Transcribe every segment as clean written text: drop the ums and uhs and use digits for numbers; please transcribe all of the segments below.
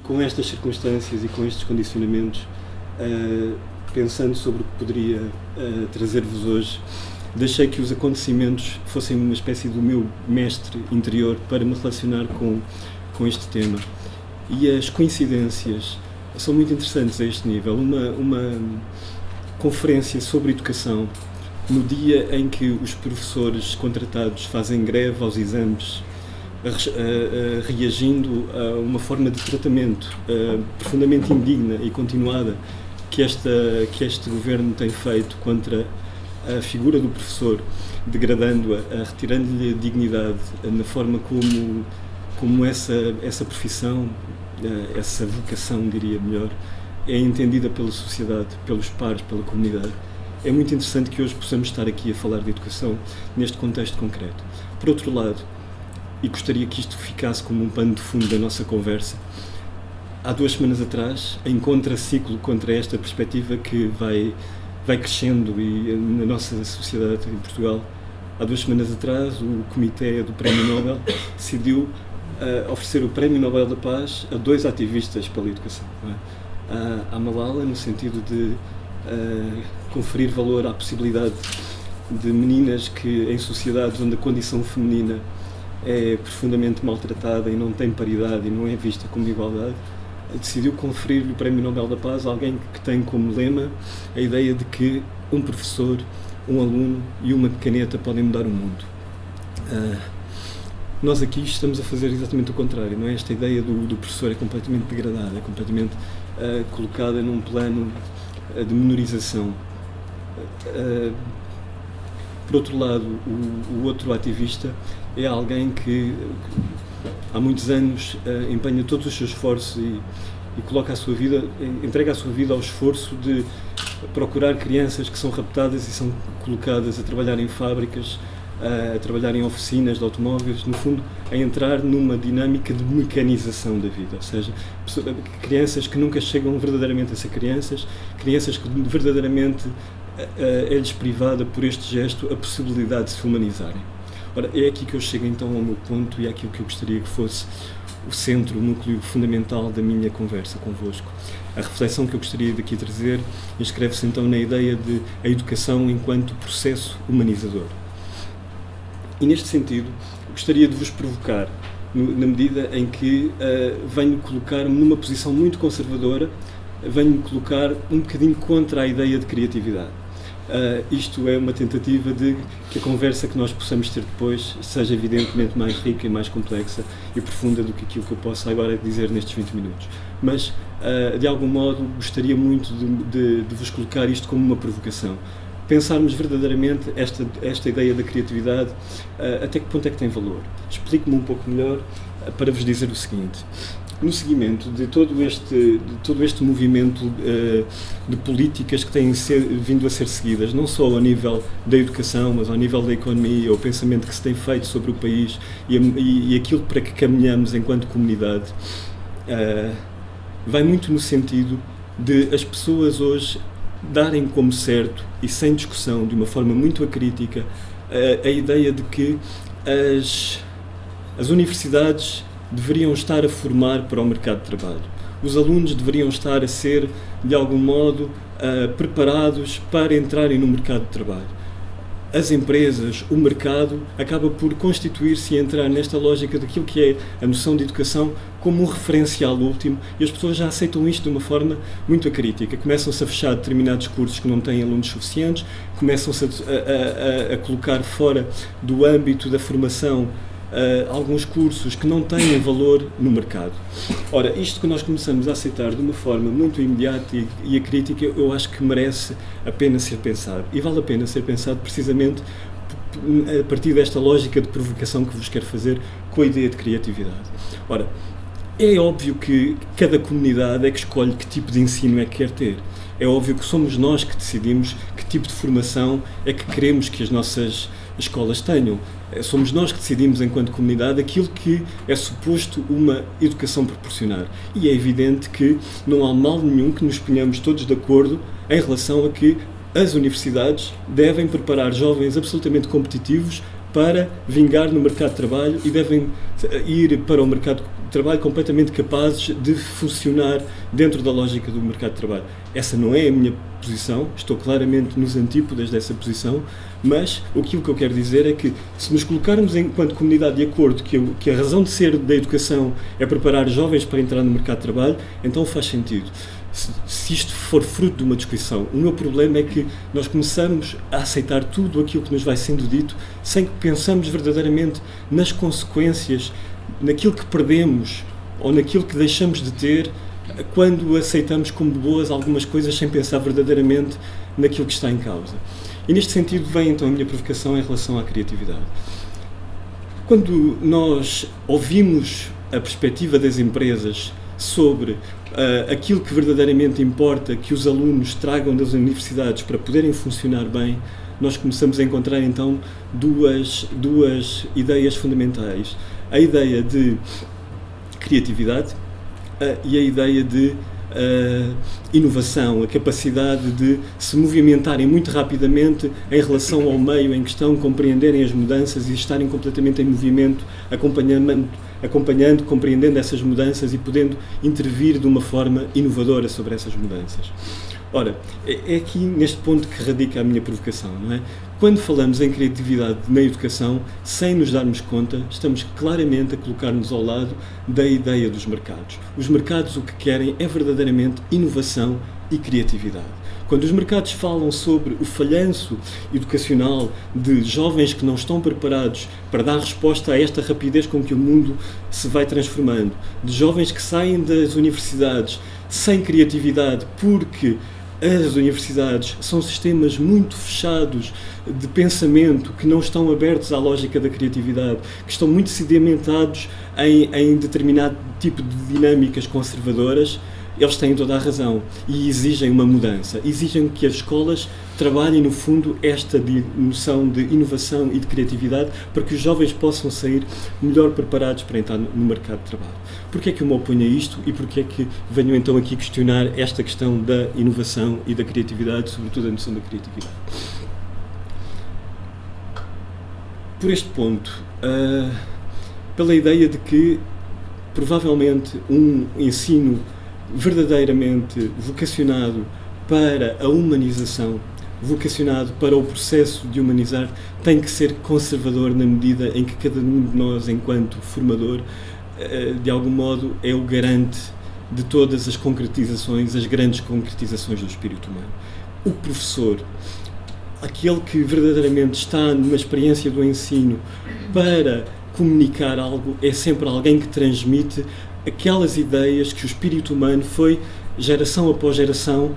Com estas circunstâncias e com estes condicionamentos, pensando sobre o que poderia trazer-vos hoje, deixei que os acontecimentos fossem uma espécie do meu mestre interior para me relacionar com este tema. E as coincidências são muito interessantes a este nível. Uma conferência sobre educação, no dia em que os professores contratados fazem greve aos exames, reagindo a uma forma de tratamento profundamente indigna e continuada que este governo tem feito contra a figura do professor, degradando-a, retirando-lhe a dignidade na forma como essa profissão, essa vocação, diria melhor, é entendida pela sociedade, pelos pares, pela comunidade. É muito interessante que hoje possamos estar aqui a falar de educação neste contexto concreto. Por outro lado, e gostaria que isto ficasse como um pano de fundo da nossa conversa, há 2 semanas atrás, em contraciclo contra esta perspectiva que vai crescendo e na nossa sociedade em Portugal, há 2 semanas atrás o Comitê do Prémio Nobel decidiu oferecer o Prémio Nobel da Paz a 2 ativistas pela educação. A Malala, no sentido de conferir valor à possibilidade de meninas que, em sociedades onde a condição feminina é profundamente maltratada e não tem paridade e não é vista como igualdade, decidiu conferir-lhe o Prémio Nobel da Paz a alguém que tem como lema a ideia de que um professor, um aluno e uma caneta podem mudar o mundo. Nós aqui estamos a fazer exatamente o contrário, não é? Esta ideia do professor é completamente degradada, é completamente colocada num plano de menorização. Por outro lado, o outro ativista é alguém que há muitos anos empenha todos os seus esforços e coloca a sua vida, entrega a sua vida ao esforço de procurar crianças que são raptadas e são colocadas a trabalhar em fábricas, a trabalhar em oficinas de automóveis, no fundo, a entrar numa dinâmica de mecanização da vida, ou seja, crianças que nunca chegam verdadeiramente a ser crianças que verdadeiramente é-lhes privada por este gesto a possibilidade de se humanizarem. Ora, é aqui que eu chego então ao meu ponto e é aquilo que eu gostaria que fosse o centro, o núcleo fundamental da minha conversa convosco. A reflexão que eu gostaria daqui trazer inscreve-se então na ideia de a educação enquanto processo humanizador. E neste sentido, gostaria de vos provocar, na medida em que venho colocar-me numa posição muito conservadora, venho-me colocar um bocadinho contra a ideia de criatividade. Isto é uma tentativa de que a conversa que nós possamos ter depois seja evidentemente mais rica e mais complexa e profunda do que aquilo que eu posso agora dizer nestes 20 minutos. Mas, de algum modo, gostaria muito de vos colocar isto como uma provocação. Pensarmos verdadeiramente esta ideia da criatividade, até que ponto é que tem valor. Explico-me um pouco melhor para vos dizer o seguinte. No seguimento de todo este movimento de políticas que têm vindo a ser seguidas, não só ao nível da educação, mas ao nível da economia, o pensamento que se tem feito sobre o país e aquilo para que caminhamos enquanto comunidade, vai muito no sentido de as pessoas hoje darem como certo e sem discussão, de uma forma muito acrítica, a ideia de que as universidades deveriam estar a formar para o mercado de trabalho. Os alunos deveriam estar a ser, de algum modo, preparados para entrarem no mercado de trabalho. As empresas, o mercado, acaba por constituir-se e entrar nesta lógica daquilo que é a noção de educação como um referencial último, e as pessoas já aceitam isto de uma forma muito acrítica. Começam-se a fechar determinados cursos que não têm alunos suficientes, começam-se a colocar fora do âmbito da formação alguns cursos que não têm valor no mercado. Ora, isto que nós começamos a aceitar de uma forma muito imediata e acrítica, eu acho que merece a pena ser pensado. E vale a pena ser pensado precisamente a partir desta lógica de provocação que vos quero fazer com a ideia de criatividade. Ora, É óbvio que cada comunidade é que escolhe que tipo de ensino é que quer ter. É óbvio que somos nós que decidimos que tipo de formação é que queremos que as nossas escolas tenham. Somos nós que decidimos, enquanto comunidade, aquilo que é suposto uma educação proporcionar. E é evidente que não há mal nenhum que nos ponhamos todos de acordo em relação a que as universidades devem preparar jovens absolutamente competitivos para vingar no mercado de trabalho e devem ir para o mercado de trabalho completamente capazes de funcionar dentro da lógica do mercado de trabalho. Essa não é a minha posição, estou claramente nos antípodas dessa posição, mas aquilo que eu quero dizer é que se nos colocarmos enquanto comunidade de acordo que a razão de ser da educação é preparar jovens para entrar no mercado de trabalho, então faz sentido. Se isto for fruto de uma discussão, o meu problema é que nós começamos a aceitar tudo aquilo que nos vai sendo dito sem que pensamos verdadeiramente nas consequências, naquilo que perdemos ou naquilo que deixamos de ter quando aceitamos como boas algumas coisas sem pensar verdadeiramente naquilo que está em causa. E neste sentido vem então a minha provocação em relação à criatividade. Quando nós ouvimos a perspectiva das empresas sobre aquilo que verdadeiramente importa que os alunos tragam das universidades para poderem funcionar bem, nós começamos a encontrar então duas ideias fundamentais. A ideia de criatividade e a ideia de inovação, a capacidade de se movimentarem muito rapidamente em relação ao meio em questão, compreenderem as mudanças e estarem completamente em movimento, acompanhando, compreendendo essas mudanças e podendo intervir de uma forma inovadora sobre essas mudanças. Ora, é aqui neste ponto que radica a minha provocação, não é? Quando falamos em criatividade na educação, sem nos darmos conta, estamos claramente a colocar-nos ao lado da ideia dos mercados. Os mercados o que querem é verdadeiramente inovação e criatividade. Quando os mercados falam sobre o falhanço educacional de jovens que não estão preparados para dar resposta a esta rapidez com que o mundo se vai transformando, de jovens que saem das universidades sem criatividade porque as universidades são sistemas muito fechados de pensamento, que não estão abertos à lógica da criatividade, que estão muito sedimentados em determinado tipo de dinâmicas conservadoras, eles têm toda a razão e exigem uma mudança. Exigem que as escolas trabalhem, no fundo, esta noção de inovação e de criatividade para que os jovens possam sair melhor preparados para entrar no mercado de trabalho. Porquê é que eu me oponho a isto e porquê é que venho então aqui questionar esta questão da inovação e da criatividade, sobretudo a noção da criatividade? Por este ponto, pela ideia de que provavelmente um ensino verdadeiramente vocacionado para a humanização, vocacionado para o processo de humanizar, tem que ser conservador na medida em que cada um de nós, enquanto formador, de algum modo é o garante de todas as concretizações, as grandes concretizações do espírito humano. O professor, aquele que verdadeiramente está numa experiência do ensino para comunicar algo, é sempre alguém que transmite aquelas ideias que o espírito humano foi, geração após geração,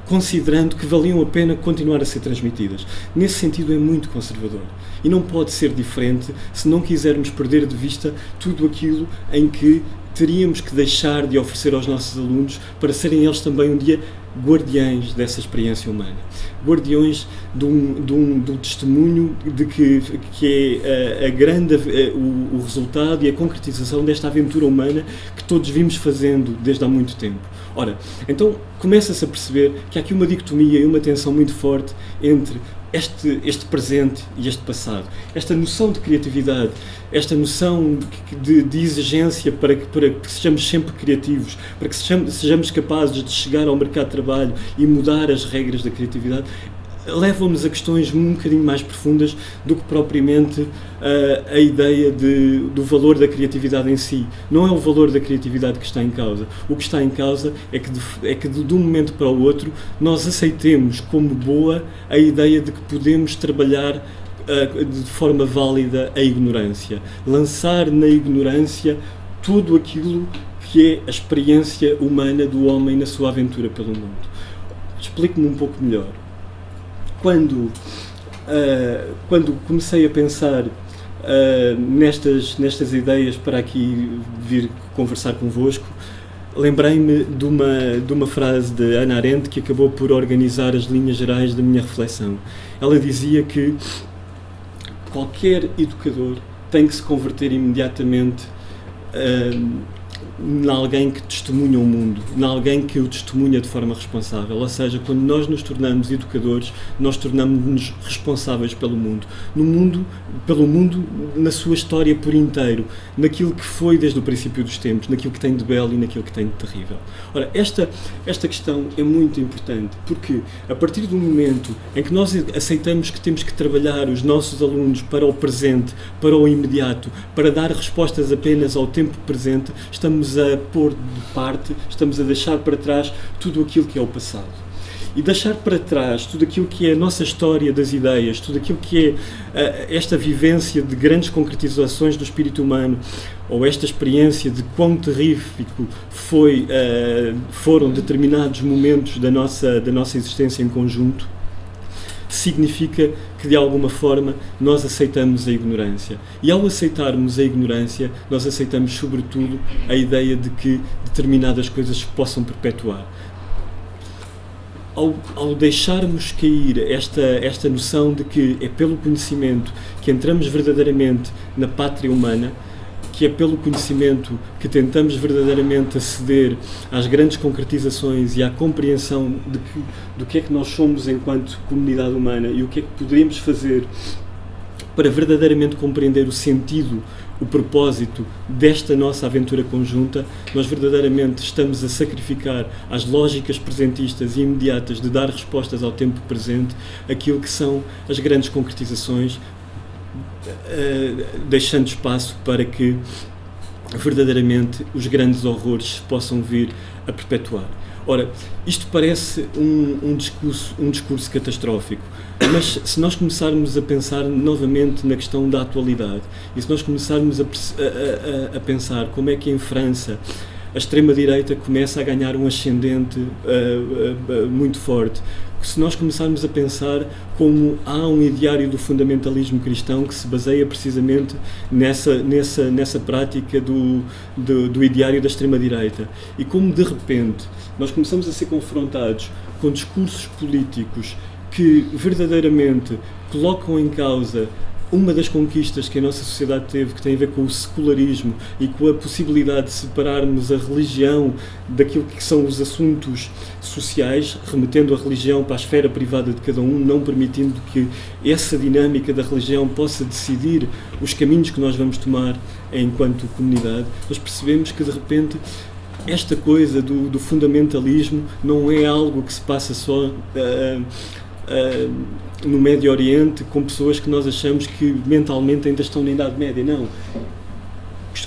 considerando que valiam a pena continuar a ser transmitidas. Nesse sentido é muito conservador. E não pode ser diferente se não quisermos perder de vista tudo aquilo em que teríamos que deixar de oferecer aos nossos alunos para serem eles também um dia guardiães dessa experiência humana. Guardiões de um testemunho de que é o resultado e a concretização desta aventura humana que todos vimos fazendo desde há muito tempo. Ora, então começa-se a perceber que há aqui uma dicotomia e uma tensão muito forte entre este presente e este passado. Esta noção de criatividade, esta noção de exigência para que sejamos sempre criativos, para que sejamos capazes de chegar ao mercado de trabalho e mudar as regras da criatividade, levam-nos a questões um bocadinho mais profundas do que propriamente a ideia do valor da criatividade em si. Não é o valor da criatividade que está em causa. O que está em causa é que de um momento para o outro nós aceitemos como boa a ideia de que podemos trabalhar de forma válida a ignorância. Lançar na ignorância tudo aquilo que é a experiência humana do homem na sua aventura pelo mundo. Explico-me um pouco melhor. Quando comecei a pensar nestas ideias para aqui vir conversar convosco, lembrei-me de uma frase de Hannah Arendt que acabou por organizar as linhas gerais da minha reflexão. Ela dizia que qualquer educador tem que se converter imediatamente em alguém que testemunha o mundo, em alguém que o testemunha de forma responsável. Ou seja, quando nós nos tornamos educadores, nós tornamos-nos responsáveis pelo mundo, pelo mundo na sua história por inteiro, naquilo que foi desde o princípio dos tempos, naquilo que tem de belo e naquilo que tem de terrível. Ora, esta questão é muito importante, porque a partir do momento em que nós aceitamos que temos que trabalhar os nossos alunos para o presente, para o imediato, para dar respostas apenas ao tempo presente, estamos a pôr de parte, estamos a deixar para trás tudo aquilo que é o passado. E deixar para trás tudo aquilo que é a nossa história das ideias, tudo aquilo que é esta vivência de grandes concretizações do espírito humano, ou esta experiência de quão terrífico foram determinados momentos da nossa existência em conjunto, significa que, de alguma forma, nós aceitamos a ignorância. E, ao aceitarmos a ignorância, nós aceitamos, sobretudo, a ideia de que determinadas coisas se possam perpetuar. Ao deixarmos cair esta noção de que é pelo conhecimento que entramos verdadeiramente na pátria humana, que é pelo conhecimento que tentamos verdadeiramente aceder às grandes concretizações e à compreensão do que é que nós somos enquanto comunidade humana e o que é que poderíamos fazer para verdadeiramente compreender o sentido, o propósito desta nossa aventura conjunta, nós verdadeiramente estamos a sacrificar às lógicas presentistas e imediatas de dar respostas ao tempo presente aquilo que são as grandes concretizações, deixando espaço para que verdadeiramente os grandes horrores se possam vir a perpetuar. Ora, isto parece um discurso catastrófico, mas se nós começarmos a pensar novamente na questão da atualidade, e se nós começarmos a pensar como é que em França a extrema-direita começa a ganhar um ascendente muito forte, se nós começarmos a pensar como há um ideário do fundamentalismo cristão que se baseia precisamente nessa prática do ideário da extrema-direita, e como de repente nós começamos a ser confrontados com discursos políticos que verdadeiramente colocam em causa uma das conquistas que a nossa sociedade teve, que tem a ver com o secularismo e com a possibilidade de separarmos a religião daquilo que são os assuntos sociais, remetendo a religião para a esfera privada de cada um, não permitindo que essa dinâmica da religião possa decidir os caminhos que nós vamos tomar enquanto comunidade, nós percebemos que de repente esta coisa do fundamentalismo não é algo que se passa só no Médio Oriente, com pessoas que nós achamos que mentalmente ainda estão na Idade Média. Não.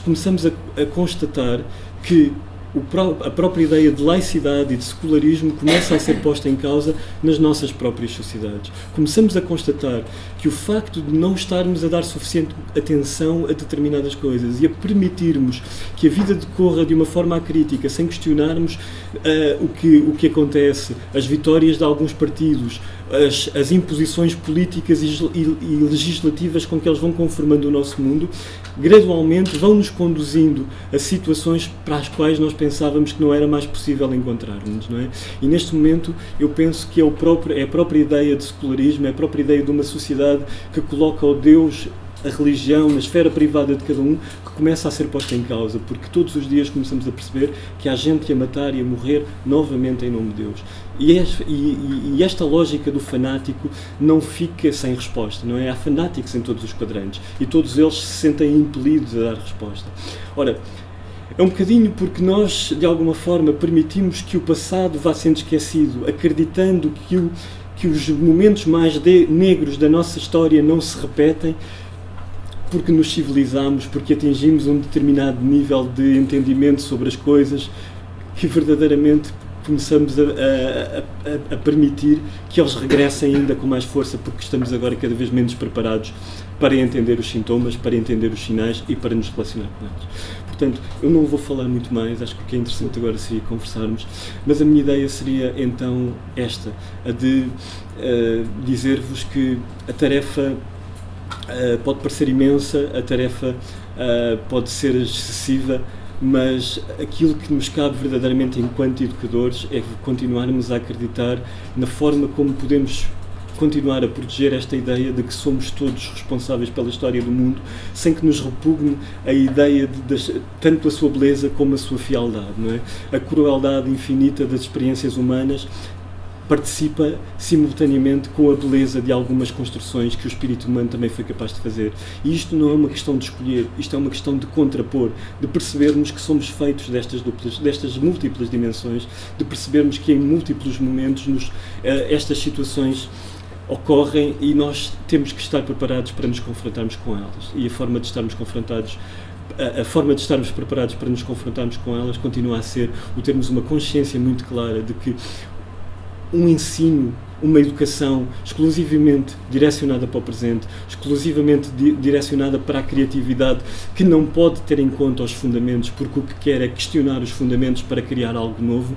Começamos a constatar que a própria ideia de laicidade e de secularismo começa a ser posta em causa nas nossas próprias sociedades. Começamos a constatar que o facto de não estarmos a dar suficiente atenção a determinadas coisas e a permitirmos que a vida decorra de uma forma acrítica, sem questionarmos o que acontece, as vitórias de alguns partidos, as imposições políticas e legislativas com que eles vão conformando o nosso mundo, gradualmente vão-nos conduzindo a situações para as quais nós pensávamos que não era mais possível encontrarmos, não é? E neste momento eu penso que é a própria ideia de secularismo, é a própria ideia de uma sociedade que coloca o Deus, a religião, na esfera privada de cada um, que começa a ser posta em causa, porque todos os dias começamos a perceber que há gente a matar e a morrer novamente em nome de Deus. E esta lógica do fanático não fica sem resposta, não é? Há fanáticos em todos os quadrantes e todos eles se sentem impelidos a dar resposta. Ora, é um bocadinho porque nós, de alguma forma, permitimos que o passado vá sendo esquecido, acreditando que os momentos mais negros da nossa história não se repetem, porque nos civilizamos, porque atingimos um determinado nível de entendimento sobre as coisas, que verdadeiramente começamos a permitir que eles regressem ainda com mais força, porque estamos agora cada vez menos preparados para entender os sintomas, para entender os sinais e para nos relacionar com eles. Portanto, eu não vou falar muito mais, acho que o que é interessante agora seria conversarmos, mas a minha ideia seria então esta, a de dizer-vos que a tarefa Pode parecer imensa, a tarefa pode ser excessiva, mas aquilo que nos cabe verdadeiramente enquanto educadores é continuarmos a acreditar na forma como podemos continuar a proteger esta ideia de que somos todos responsáveis pela história do mundo, sem que nos repugne a ideia de tanto a sua beleza como a sua frialdade, não é? A crueldade infinita das experiências humanas participa simultaneamente com a beleza de algumas construções que o espírito humano também foi capaz de fazer. E isto não é uma questão de escolher, isto é uma questão de contrapor, de percebermos que somos feitos destas múltiplas dimensões, de percebermos que em múltiplos momentos estas situações ocorrem e nós temos que estar preparados para nos confrontarmos com elas. E a forma de estarmos preparados para nos confrontarmos com elas continua a ser o termos uma consciência muito clara de que um ensino, uma educação exclusivamente direcionada para o presente, exclusivamente direcionada para a criatividade, que não pode ter em conta os fundamentos, porque o que quer é questionar os fundamentos para criar algo novo,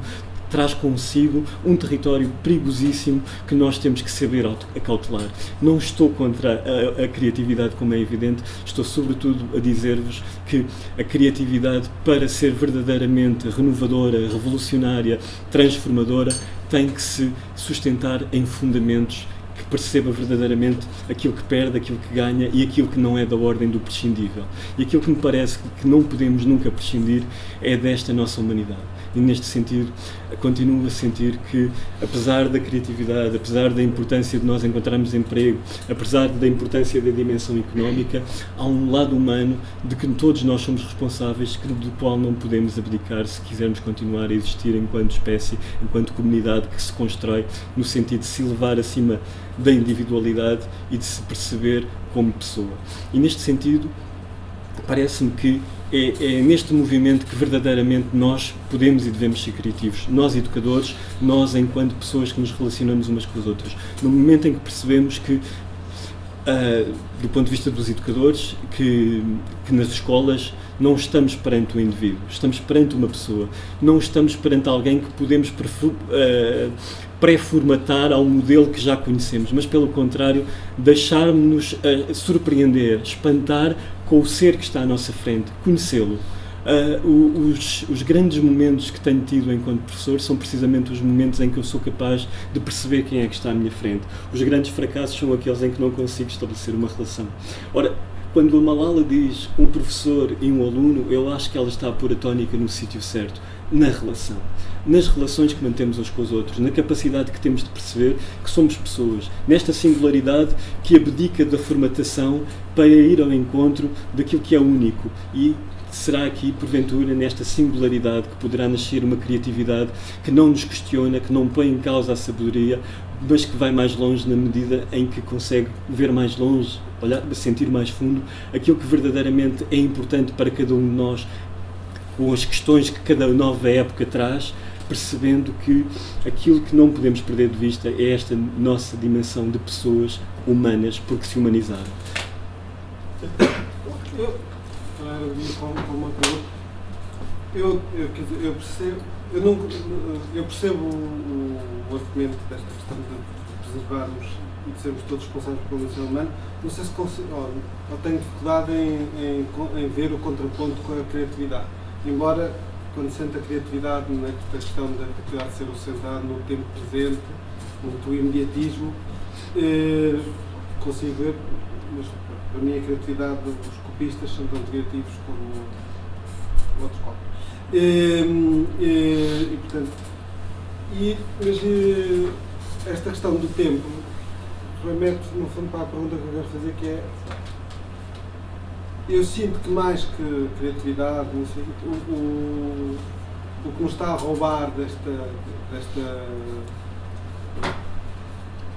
traz consigo um território perigosíssimo que nós temos que saber acautelar. Não estou contra a criatividade, como é evidente, estou sobretudo a dizer-vos que a criatividade, para ser verdadeiramente renovadora, revolucionária, transformadora, tem que se sustentar em fundamentos que perceba verdadeiramente aquilo que perde, aquilo que ganha e aquilo que não é da ordem do prescindível. E aquilo que me parece que não podemos nunca prescindir é desta nossa humanidade. E neste sentido, continuo a sentir que, apesar da criatividade, apesar da importância de nós encontrarmos emprego, apesar da importância da dimensão económica, há um lado humano de que todos nós somos responsáveis, do qual não podemos abdicar se quisermos continuar a existir enquanto espécie, enquanto comunidade que se constrói no sentido de se elevar acima da individualidade e de se perceber como pessoa. E neste sentido, parece-me que é neste movimento que verdadeiramente nós podemos e devemos ser criativos. Nós, educadores, nós, enquanto pessoas que nos relacionamos umas com as outras. No momento em que percebemos que, do ponto de vista dos educadores, que nas escolas não estamos perante um indivíduo, estamos perante uma pessoa. Não estamos perante alguém que podemos pré-formatar ao modelo que já conhecemos, mas, pelo contrário, deixarmos-nos surpreender, espantar com o ser que está à nossa frente, conhecê-lo. Os grandes momentos que tenho tido enquanto professor são precisamente os momentos em que eu sou capaz de perceber quem é que está à minha frente. Os grandes fracassos são aqueles em que não consigo estabelecer uma relação. Ora, quando a Malala diz um professor e um aluno, eu acho que ela está a pôr a tónica no sítio certo, na relação. Nas relações que mantemos uns com os outros, na capacidade que temos de perceber que somos pessoas, nesta singularidade que abdica da formatação para ir ao encontro daquilo que é único. E será aqui, porventura, nesta singularidade que poderá nascer uma criatividade que não nos questiona, que não põe em causa a sabedoria, mas que vai mais longe na medida em que consegue ver mais longe, olhar, sentir mais fundo aquilo que verdadeiramente é importante para cada um de nós, com as questões que cada nova época traz, percebendo que aquilo que não podemos perder de vista é esta nossa dimensão de pessoas humanas, porque se humanizaram. Eu percebo o argumento desta questão de preservarmos e de sermos todos responsáveis pela evolução humana. Não sei se eu tenho dificuldade em ver o contraponto com a criatividade. Embora, quando sento a criatividade, a questão da capacidade de ser centrado no tempo presente, no imediatismo, consigo ver, mas para mim a criatividade dos copistas são tão criativos como outros qual. Mas esta questão do tempo remete, no fundo, para a pergunta que eu quero fazer, que é: eu sinto que mais que criatividade, não sei, o que nos está a roubar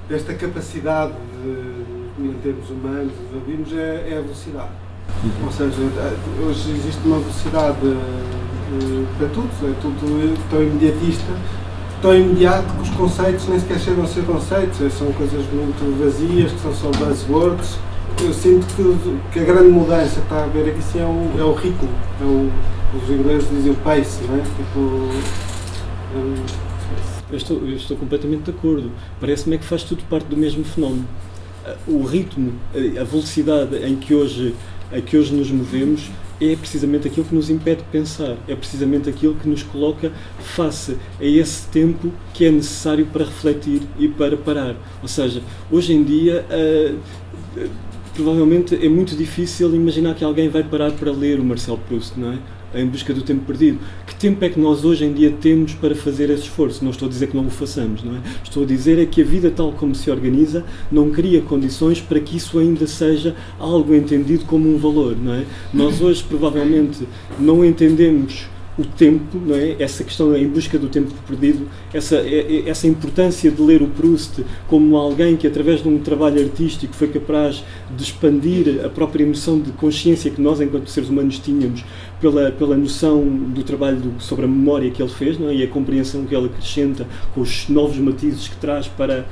desta capacidade de mantermos humanos, de ouvirmos, é a velocidade. Ou seja, hoje existe uma velocidade para tudo, é tudo tão imediatista, tão imediato que os conceitos nem sequer chegam a ser conceitos, são coisas muito vazias, que são só buzzwords. Eu sinto que a grande mudança que está a haver aqui sim é o ritmo, os ingleses dizem o pace, não é? Eu estou completamente de acordo. Parece-me que faz tudo parte do mesmo fenómeno. o ritmo, a velocidade em que hoje nos movemos é precisamente aquilo que nos impede de pensar, é precisamente aquilo que nos coloca face a esse tempo que é necessário para refletir e para parar. Ou seja, hoje em dia, provavelmente é muito difícil imaginar que alguém vai parar para ler o Marcel Proust, não é? Em busca do tempo perdido. Que tempo é que nós hoje em dia temos para fazer esse esforço? Não estou a dizer que não o façamos, não é? Estou a dizer é que a vida tal como se organiza não cria condições para que isso ainda seja algo entendido como um valor, não é? Nós hoje provavelmente não entendemos o tempo, não é? Essa questão em busca do tempo perdido, essa importância de ler o Proust como alguém que através de um trabalho artístico foi capaz de expandir a própria noção de consciência que nós enquanto seres humanos tínhamos pela noção do trabalho sobre a memória que ele fez, não é? E a compreensão que ele acrescenta com os novos matizes que traz para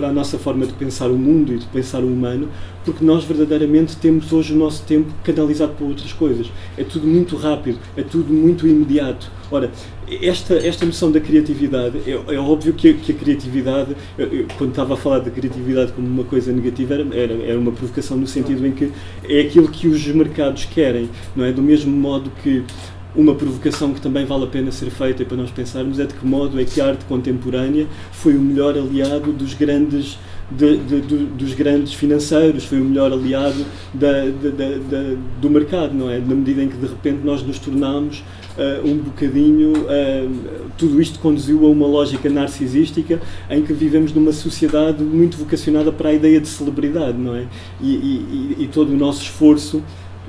a nossa forma de pensar o mundo e de pensar o humano, porque nós verdadeiramente temos hoje o nosso tempo canalizado para outras coisas. É tudo muito rápido, é tudo muito imediato. Ora, esta noção da criatividade, é óbvio que a criatividade, quando estava a falar da criatividade como uma coisa negativa, era uma provocação no sentido em que é aquilo que os mercados querem, não é? Do mesmo modo que uma provocação que também vale a pena ser feita para nós pensarmos é de que modo é que a arte contemporânea foi o melhor aliado dos grandes financeiros, foi o melhor aliado do mercado, não é? Na medida em que de repente nós nos tornámos um bocadinho, tudo isto conduziu a uma lógica narcisística em que vivemos numa sociedade muito vocacionada para a ideia de celebridade, não é? E todo o nosso esforço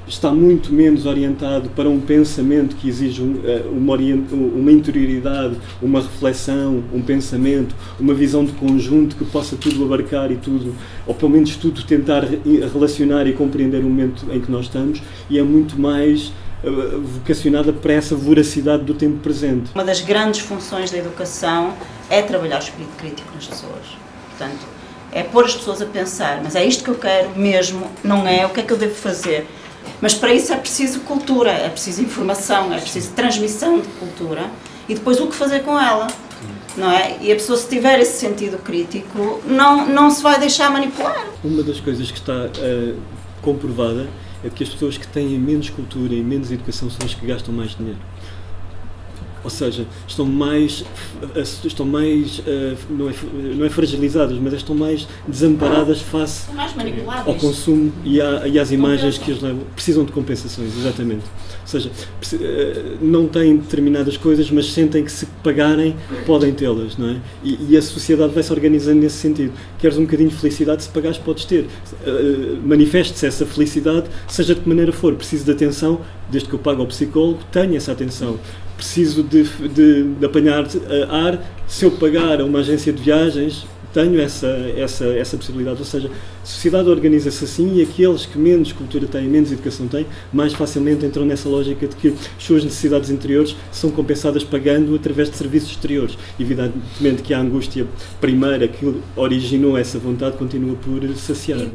está muito menos orientado para um pensamento que exige uma interioridade, uma reflexão, um pensamento, uma visão de conjunto que possa tudo abarcar e tudo, ou pelo menos tudo tentar relacionar e compreender o momento em que nós estamos, e é muito mais vocacionada para essa voracidade do tempo presente. Uma das grandes funções da educação é trabalhar o espírito crítico nas pessoas. Portanto, é pôr as pessoas a pensar, mas é isto que eu quero mesmo, não é? O que é que eu devo fazer? Mas para isso é preciso cultura, é preciso informação, é preciso transmissão de cultura e depois o que fazer com ela, não é? E a pessoa, se tiver esse sentido crítico, não se vai deixar manipular. Uma das coisas que está comprovada é que as pessoas que têm menos cultura e menos educação são as que gastam mais dinheiro. Ou seja, estão mais não é fragilizadas, mas estão mais desamparadas face ao consumo e às imagens que as levam. Precisam de compensações, exatamente. Ou seja, não têm determinadas coisas, mas sentem que se pagarem podem tê-las, não é? E a sociedade vai se organizando nesse sentido. Queres um bocadinho de felicidade, se pagares podes ter. Manifeste-se essa felicidade, seja de que maneira for. Preciso de atenção, desde que eu pago ao psicólogo, tenho essa atenção. Preciso de apanhar ar, se eu pagar a uma agência de viagens, tenho essa possibilidade. Ou seja, a sociedade organiza-se assim e aqueles que menos cultura têm, menos educação têm, mais facilmente entram nessa lógica de que as suas necessidades interiores são compensadas pagando através de serviços exteriores. Evidentemente que a angústia primeira que originou essa vontade continua por saciar.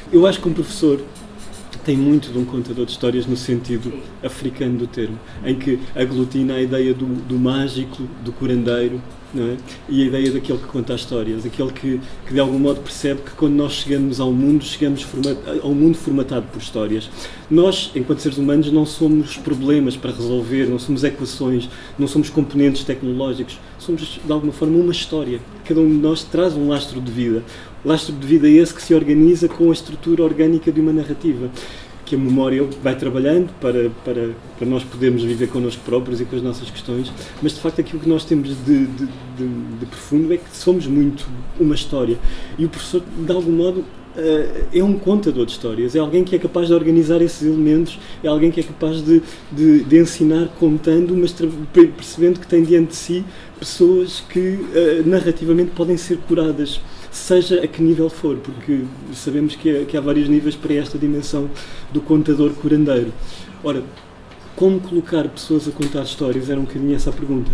Eu acho que um professor tem muito de um contador de histórias no sentido africano do termo, em que aglutina a ideia do mágico, do curandeiro, não é? E a ideia daquele que conta as histórias, aquele que de algum modo percebe que quando nós chegamos ao mundo, chegamos ao mundo formatado por histórias. Nós, enquanto seres humanos, não somos problemas para resolver, não somos equações, não somos componentes tecnológicos, somos de alguma forma uma história. Cada um de nós traz um lastro de vida. Lastro de vida é esse que se organiza com a estrutura orgânica de uma narrativa, que a memória vai trabalhando para nós podermos viver connosco próprios e com as nossas questões, mas de facto aquilo que nós temos de profundo é que somos muito uma história. E o professor, de algum modo, é um contador de histórias, é alguém que é capaz de organizar esses elementos, é alguém que é capaz de ensinar contando, mas percebendo que tem diante de si pessoas que narrativamente podem ser curadas, seja a que nível for, porque sabemos que há vários níveis para esta dimensão do contador curandeiro. Ora, como colocar pessoas a contar histórias? Era um bocadinho essa a pergunta.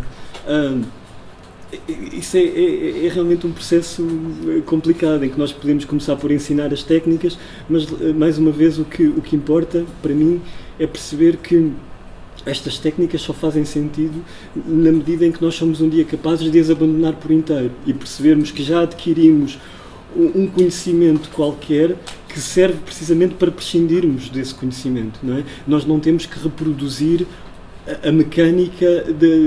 Isso é realmente um processo complicado, em que nós podemos começar por ensinar as técnicas, mas, mais uma vez, o que importa, para mim, é perceber que estas técnicas só fazem sentido na medida em que nós somos um dia capazes de as abandonar por inteiro e percebermos que já adquirimos um conhecimento qualquer que serve precisamente para prescindirmos desse conhecimento, não é? Nós não temos que reproduzir a mecânica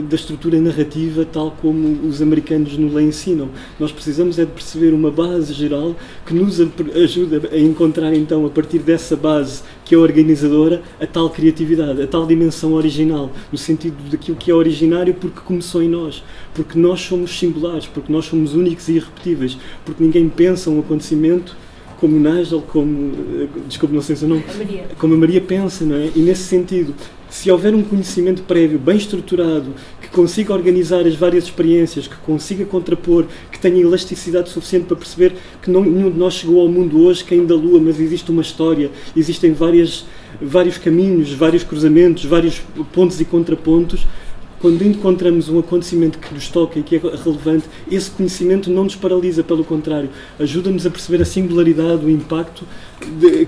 da estrutura narrativa tal como os americanos nos ensinam. Nós precisamos é de perceber uma base geral que nos ajuda a encontrar então, a partir dessa base que é organizadora, a tal criatividade, a tal dimensão original, no sentido daquilo que é originário porque começou em nós, porque nós somos singulares, porque nós somos únicos e irrepetíveis, porque ninguém pensa um acontecimento como o Nigel, desculpe, não sei o seu nome, como a Maria pensa, não é? E nesse sentido, se houver um conhecimento prévio, bem estruturado, que consiga organizar as várias experiências, que consiga contrapor, que tenha elasticidade suficiente para perceber que nenhum de nós chegou ao mundo hoje caindo da lua, mas existe uma história, existem vários caminhos, vários cruzamentos, vários pontos e contrapontos. Quando encontramos um acontecimento que nos toca e que é relevante, esse conhecimento não nos paralisa, pelo contrário, ajuda-nos a perceber a singularidade, o impacto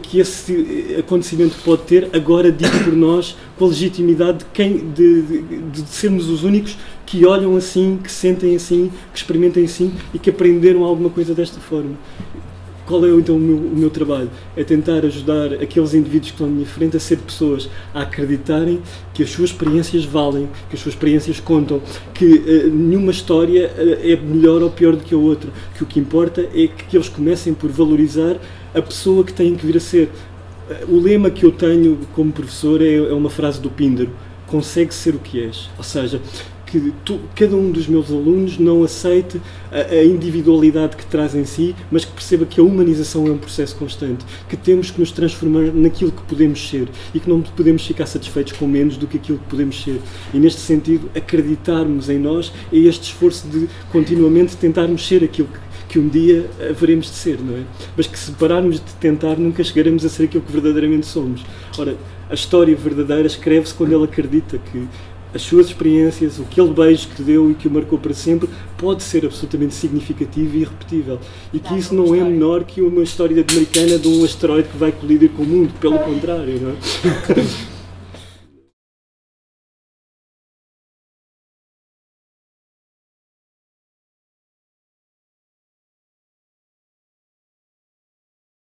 que esse acontecimento pode ter, agora dito por nós, com a legitimidade de sermos os únicos que olham assim, que sentem assim, que experimentem assim e que aprenderam alguma coisa desta forma. Qual é então o meu trabalho? É tentar ajudar aqueles indivíduos que estão à minha frente a ser pessoas, a acreditarem que as suas experiências valem, que as suas experiências contam, que nenhuma história é melhor ou pior do que a outra, que o que importa é que eles comecem por valorizar a pessoa que têm que vir a ser. O lema que eu tenho como professor é uma frase do Píndaro: consegue ser o que és. Ou seja, que cada um dos meus alunos não aceite a individualidade que traz em si, mas que perceba que a humanização é um processo constante, que temos que nos transformar naquilo que podemos ser e que não podemos ficar satisfeitos com menos do que aquilo que podemos ser. E neste sentido, acreditarmos em nós é este esforço de continuamente tentarmos ser aquilo que um dia haveremos de ser, não é? Mas que se pararmos de tentar, nunca chegaremos a ser aquilo que verdadeiramente somos. Ora, a história verdadeira escreve-se quando ele acredita que as suas experiências, aquele beijo que deu e que o marcou para sempre, pode ser absolutamente significativo e irrepetível. E que isso não é menor que uma história americana de um asteroide que vai colidir com o mundo, pelo contrário, não é?